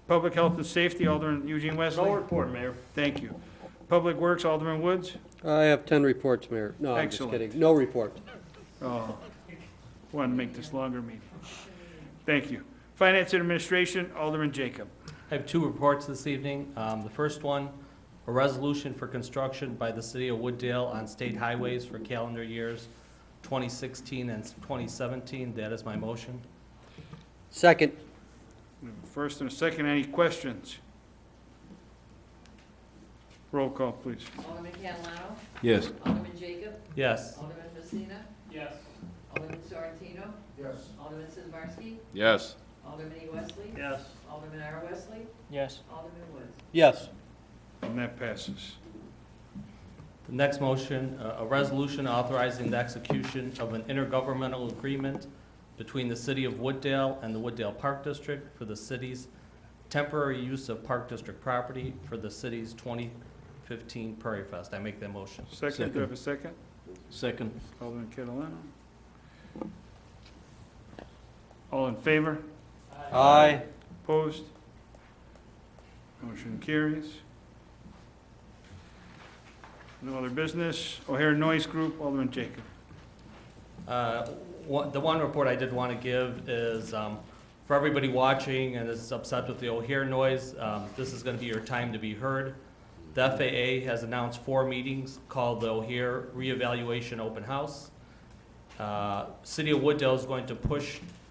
[SPEAKER 1] Public health and safety, Alderman Eugene Wesley.
[SPEAKER 11] No report, Mayor.
[SPEAKER 1] Thank you. Public works, Alderman Woods.
[SPEAKER 14] I have 10 reports, Mayor. No, I'm just
[SPEAKER 1] Excellent.
[SPEAKER 14] kidding. No report.
[SPEAKER 1] Oh, wanted to make this longer meeting. Thank you. Finance and administration, Alderman Jacob.
[SPEAKER 13] I have 2 reports this evening. The first one, a resolution for construction by the city of Wooddale on state highways for calendar years 2016 and 2017. That is my motion.
[SPEAKER 14] Second.
[SPEAKER 1] We have a first and a second. Any questions? Roll call, please.
[SPEAKER 3] Alderman Catalano?
[SPEAKER 7] Yes.
[SPEAKER 3] Alderman Jacob?
[SPEAKER 13] Yes.
[SPEAKER 3] Alderman Messina?
[SPEAKER 8] Yes.
[SPEAKER 3] Alderman Sorrentino?
[SPEAKER 7] Yes.
[SPEAKER 3] Alderman Sismarski?
[SPEAKER 7] Yes.
[SPEAKER 3] Alderman E. Wesley?
[SPEAKER 11] Yes.
[SPEAKER 3] Alderman R. Wesley?
[SPEAKER 2] Yes.
[SPEAKER 3] Alderman Woods?
[SPEAKER 14] Yes.
[SPEAKER 1] And that passes.
[SPEAKER 13] The next motion, a resolution authorizing the execution of an intergovernmental agreement between the city of Wooddale and the Wooddale Park District for the city's temporary use of Park District property for the city's 2015 Prairie Fest. I make that motion.
[SPEAKER 1] Second, do I have a second?
[SPEAKER 7] Second.
[SPEAKER 1] Alderman Catalano. All in favor?
[SPEAKER 14] Aye.
[SPEAKER 1] Opposed? Motion carries. No other business. O'Hare Noise Group, Alderman Jacob.
[SPEAKER 13] The one report I did want to give is for everybody watching and is upset with the O'Hare noise, this is going to be your time to be heard. The FAA has announced 4 meetings called the O'Hare Reevaluation Open House. City of Wooddale is going to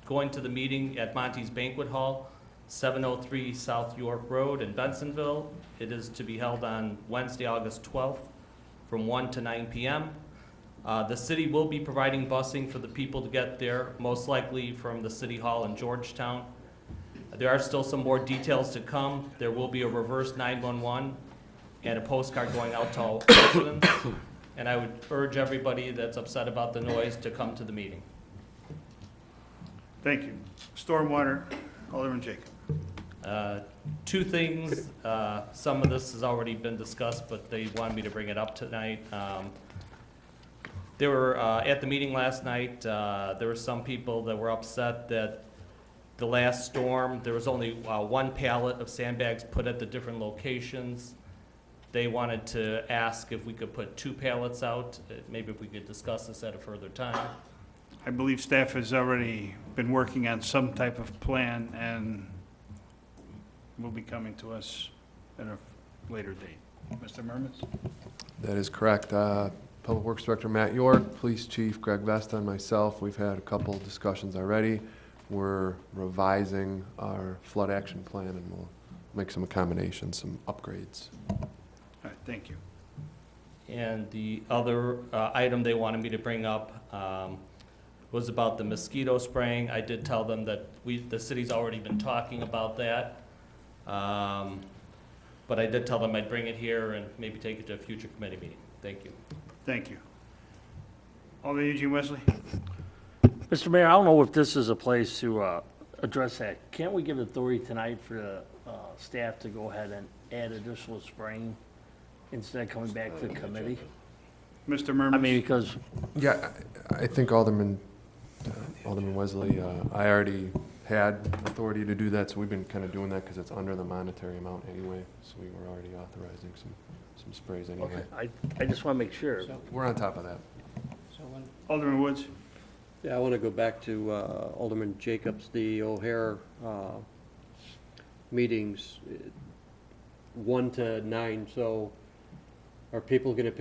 [SPEAKER 13] going to the meeting at Monty's Banquet Hall, 703 South York Road in Bensonville. It is to be held on Wednesday, August 12th from 1 to 9 p.m. The city will be providing busing for the people to get there, most likely from the City Hall in Georgetown. There are still some more details to come. There will be a reverse 911 and a postcard going out to all residents. And I would urge everybody that's upset about the noise to come to the meeting.
[SPEAKER 1] Thank you. Stormwater, Alderman Jacob.
[SPEAKER 13] 2 things, some of this has already been discussed, but they wanted me to bring it up tonight. They were, at the meeting last night, there were some people that were upset that the last storm, there was only 1 pallet of sandbags put at the different locations. They wanted to ask if we could put 2 pallets out, maybe if we could discuss this at a further time.
[SPEAKER 1] I believe staff has already been working on some type of plan and will be coming to us at a later date. Mr. Murmas?
[SPEAKER 9] That is correct. Public Works Director Matt York, Police Chief Greg Vesta, and myself, we've had a couple discussions already. We're revising our flood action plan, and we'll make some accommodations, some upgrades.
[SPEAKER 1] All right, thank you.
[SPEAKER 13] And the other item they wanted me to bring up was about the mosquito spraying. I did tell them that the city's already been talking about that. But I did tell them I'd bring it here and maybe take it to a future committee meeting. Thank you.
[SPEAKER 1] Thank you. Alderman Eugene Wesley?
[SPEAKER 10] Mr. Mayor, I don't know if this is a place to address that. Can't we give authority tonight for the staff to go ahead and add additional spraying instead of coming back to the committee?
[SPEAKER 1] Mr. Murmas?
[SPEAKER 10] I mean, because
[SPEAKER 9] Yeah, I think Alderman Wesley, I already had authority to do that, so we've been kind of doing that because it's under the monetary amount anyway, so we were already authorizing some sprays anyway.
[SPEAKER 10] okay, I just want to make sure.
[SPEAKER 9] We're on top of that.
[SPEAKER 1] Alderman Woods?
[SPEAKER 14] Yeah, I want to go back to Alderman Jacobs, the O'Hare meetings, 1 to 9, so are people gonna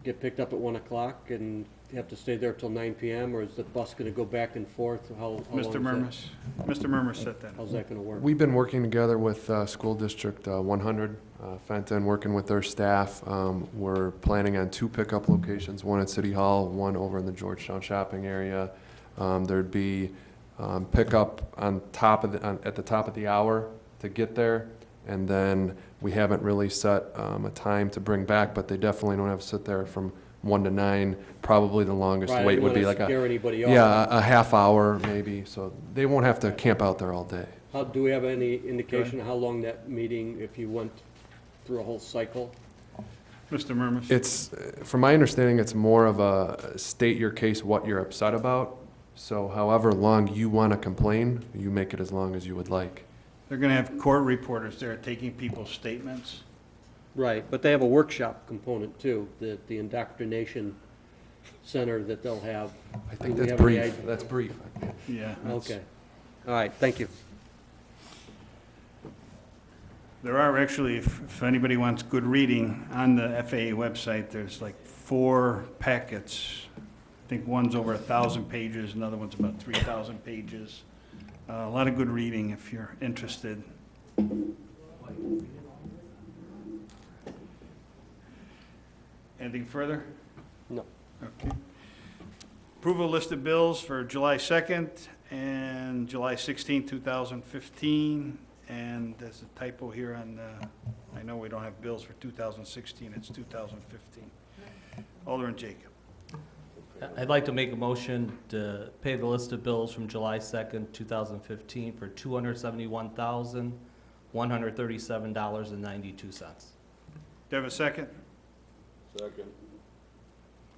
[SPEAKER 14] get picked up at 1 o'clock and have to stay there till 9 PM, or is the bus gonna go back and forth? How long is
[SPEAKER 1] Mr.
[SPEAKER 14] that?
[SPEAKER 1] Murmas, Mr. Murmas set that.
[SPEAKER 14] How's that gonna work?
[SPEAKER 9] We've been working together with School District 100, Fenton, working with their staff. We're planning on 2 pickup locations, one at City Hall, one over in the Georgetown shopping area. There'd be pickup at the top of the hour to get there, and then we haven't really set a time to bring back, but they definitely don't have to sit there from 1 to 9. Probably the longest
[SPEAKER 14] Right, I
[SPEAKER 9] wait
[SPEAKER 14] didn't
[SPEAKER 9] would be
[SPEAKER 14] wanna
[SPEAKER 9] like
[SPEAKER 14] scare anybody off.
[SPEAKER 9] a half hour maybe, so they won't have to camp out there all day.
[SPEAKER 14] Do we have any indication of how long that meeting, if you went through a whole cycle?
[SPEAKER 1] Mr. Murmas?
[SPEAKER 9] It's, from my understanding, it's more of a state your case, what you're upset about. So however long you want to complain, you make it as long as you would like.
[SPEAKER 1] They're gonna have court reporters there taking people's statements.
[SPEAKER 14] Right, but they have a workshop component too, the indoctrination center that they'll have.
[SPEAKER 9] I think
[SPEAKER 14] Do we
[SPEAKER 9] that's
[SPEAKER 14] have any
[SPEAKER 9] brief,
[SPEAKER 14] idea?
[SPEAKER 9] that's brief.
[SPEAKER 1] Yeah. that's-
[SPEAKER 14] Okay. All right, thank you.
[SPEAKER 1] There are actually, if anybody wants good reading, on the FAA website, there's like 4 packets. I think one's over 1,000 pages, another one's about 3,000 pages. A lot of good reading if you're interested. Anything further?
[SPEAKER 14] No.
[SPEAKER 1] Okay. Approval list of bills for July 2nd and July 16th, 2015. And there's a typo here on, I know we don't have bills for 2016, it's 2015. Alderman Jacob.
[SPEAKER 13] I'd like to make a motion to pay the list of bills from July 2nd, 2015 for $271,137.92.
[SPEAKER 1] Do you have a second?
[SPEAKER 7] Second.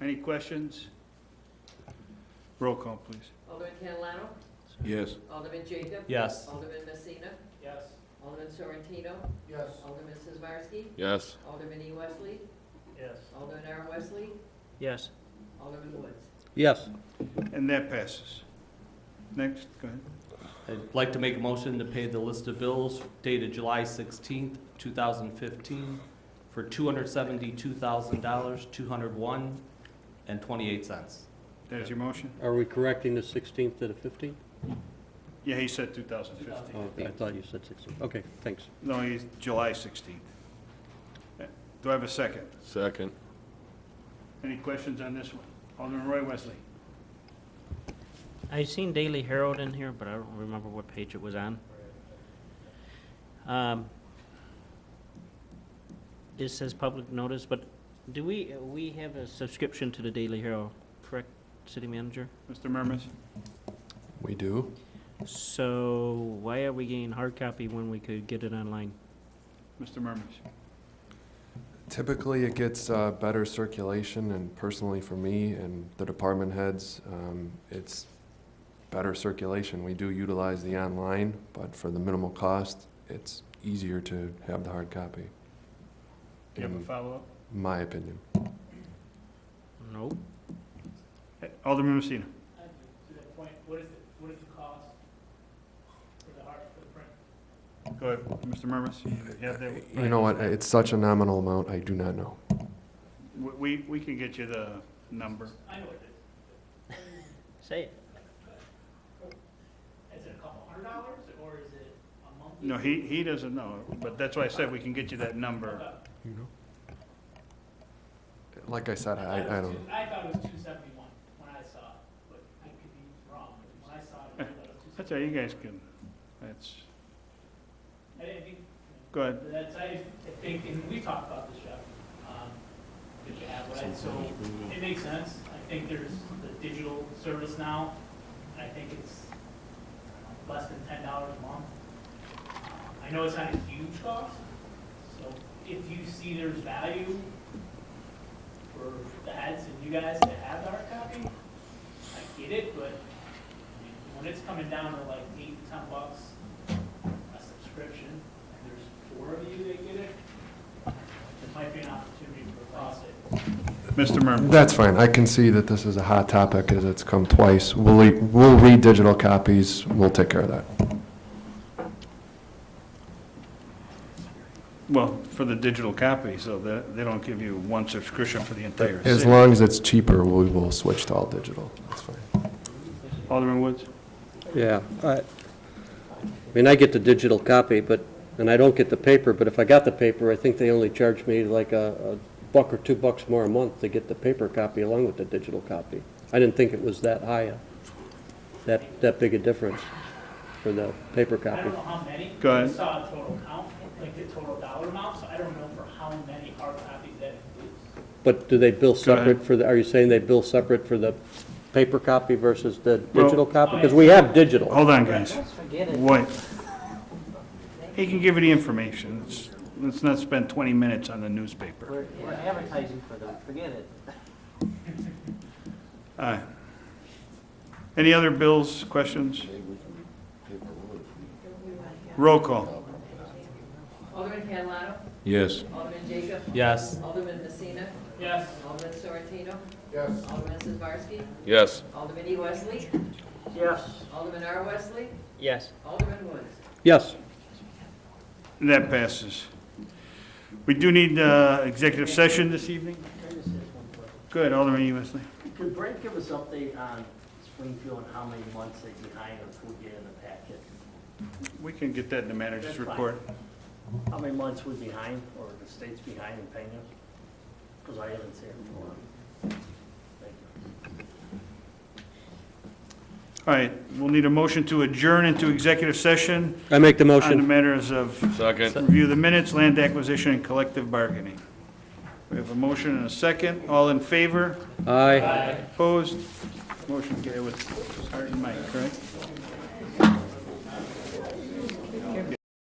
[SPEAKER 1] Any questions? Roll call, please.
[SPEAKER 3] Alderman Catalano?
[SPEAKER 7] Yes.
[SPEAKER 3] Alderman Jacob?
[SPEAKER 13] Yes.
[SPEAKER 3] Alderman Messina?
[SPEAKER 8] Yes.
[SPEAKER 3] Alderman Sorrentino?
[SPEAKER 11] Yes.
[SPEAKER 3] Alderman Sizmarsky?
[SPEAKER 7] Yes.
[SPEAKER 3] Alderman E. Wesley?
[SPEAKER 11] Yes.
[SPEAKER 3] Alderman R. Wesley?
[SPEAKER 2] Yes.
[SPEAKER 3] Alderman Woods?
[SPEAKER 14] Yes.
[SPEAKER 1] And that passes. Next, go ahead.
[SPEAKER 13] I'd like to make a motion to pay the list of bills dated July 16th, 2015 for $272,000, 201.28.
[SPEAKER 1] There's your motion?
[SPEAKER 14] Are we correcting the 16th to the 15th?
[SPEAKER 1] Yeah, he said 2015.
[SPEAKER 14] Oh, okay, I thought you said 16th. Okay, thanks.
[SPEAKER 1] No, he's July 16th. Do I have a second?
[SPEAKER 7] Second.
[SPEAKER 1] Any questions on this one? Alderman Roy Wesley.
[SPEAKER 2] I seen Daily Herald in here, but I don't remember what page it was on. It says public notice, but do we have a subscription to the Daily Herald, correct, City Manager?
[SPEAKER 1] Mr. Murmas?
[SPEAKER 9] We do.
[SPEAKER 2] So why are we getting hard copy when we could get it online?
[SPEAKER 1] Mr. Murmas?
[SPEAKER 9] Typically, it gets better circulation, and personally for me and the department heads, it's better circulation. We do utilize the online, but for the minimal cost, it's easier to have the hard copy,
[SPEAKER 1] Do you have a
[SPEAKER 9] in
[SPEAKER 1] follow-up?
[SPEAKER 9] my opinion.
[SPEAKER 2] Nope.
[SPEAKER 1] Alderman Messina?
[SPEAKER 8] To that point, what is the cost for the print?
[SPEAKER 1] Go ahead, Mr. Murmas. You have that
[SPEAKER 9] You know what, it's such a nominal amount, I do not know.
[SPEAKER 1] We can get you the number.
[SPEAKER 8] I know what it
[SPEAKER 2] Say it.
[SPEAKER 8] is. Is it a couple $100 or is it a monthly?
[SPEAKER 1] No, he doesn't know, but that's why I said we can get you that number.
[SPEAKER 9] You know? Like I said, I don't know.
[SPEAKER 8] I thought it was 271 when I saw it, but I could be wrong. When I saw it, I thought it was 271.
[SPEAKER 1] That's how you guys can, that's,
[SPEAKER 8] I think,
[SPEAKER 1] go ahead.
[SPEAKER 8] that's, I think, and we talked about this, Jeff, that you have, right? So it makes sense. I think there's the digital service now, and I think it's less than $10 a month. I know it's not a huge cost, so if you see there's value for the heads and you guys to have the hard copy, I get it, but when it's coming down to like $8 to $10 a subscription, and there's 4 of you that get it, it might be an opportunity for cost savings.
[SPEAKER 1] Mr. Murmas?
[SPEAKER 9] That's fine, I can see that this is a hot topic as it's come twice. We'll read digital copies, we'll take care of that.
[SPEAKER 1] Well, for the digital copy, so that they don't give you one subscription for the entire
[SPEAKER 9] As
[SPEAKER 1] city.
[SPEAKER 9] long as it's cheaper, we will switch to all digital. That's fine.
[SPEAKER 1] Alderman Woods?
[SPEAKER 14] Yeah, I mean, I get the digital copy, and I don't get the paper, but if I got the paper, I think they only charge me like a $1 or $2 more a month to get the paper copy along with the digital copy. I didn't think it was that high, that big a difference for the paper
[SPEAKER 8] I
[SPEAKER 14] copy.
[SPEAKER 8] don't know how many.
[SPEAKER 1] Go ahead.
[SPEAKER 8] I saw a total count, like the total dollar amount, so I don't know for how many hard copies that includes.
[SPEAKER 14] But do they bill
[SPEAKER 1] ahead.
[SPEAKER 14] separate for the, are you saying they bill separate for the paper copy versus the
[SPEAKER 1] Well-
[SPEAKER 14] digital copy? Because we have digital.
[SPEAKER 1] Hold on, guys.
[SPEAKER 2] Forget it.
[SPEAKER 1] Wait. He can give you the information. Let's not spend 20 minutes on the newspaper.
[SPEAKER 2] We're advertising for them, forget it.
[SPEAKER 1] All right. Any other bills, questions? Roll call.
[SPEAKER 3] Alderman Catalano.
[SPEAKER 7] Yes.
[SPEAKER 3] Alderman Jacob.
[SPEAKER 13] Yes.
[SPEAKER 3] Alderman Messina.
[SPEAKER 8] Yes.
[SPEAKER 3] Alderman Sorrentino. Yes. Alderman Sizmarsky.
[SPEAKER 7] Yes.
[SPEAKER 3] Alderman E. Wesley.
[SPEAKER 10] Yes.
[SPEAKER 3] Alderman R. Wesley.
[SPEAKER 2] Yes.
[SPEAKER 3] Alderman Woods.
[SPEAKER 14] Yes.
[SPEAKER 1] That passes. We do need executive session this evening. Good, Alderman E. Wesley.
[SPEAKER 10] Could Brent give us update on Springfield and how many months they're behind if we get in the packet?
[SPEAKER 1] We can get that in the manager's
[SPEAKER 10] That's fine.
[SPEAKER 1] report.
[SPEAKER 10] How many months we're behind, or the state's behind in paying us? Because I haven't seen it before. Thank you.
[SPEAKER 1] All right, we'll need a motion to adjourn into executive session
[SPEAKER 14] I make the
[SPEAKER 1] on the
[SPEAKER 14] motion.
[SPEAKER 1] matters of
[SPEAKER 7] Second.
[SPEAKER 1] review the minutes, land acquisition, and collective bargaining. We have a motion and a second. All in favor?
[SPEAKER 14] Aye.
[SPEAKER 1] Opposed? Motion carried with Hart and Mike, correct?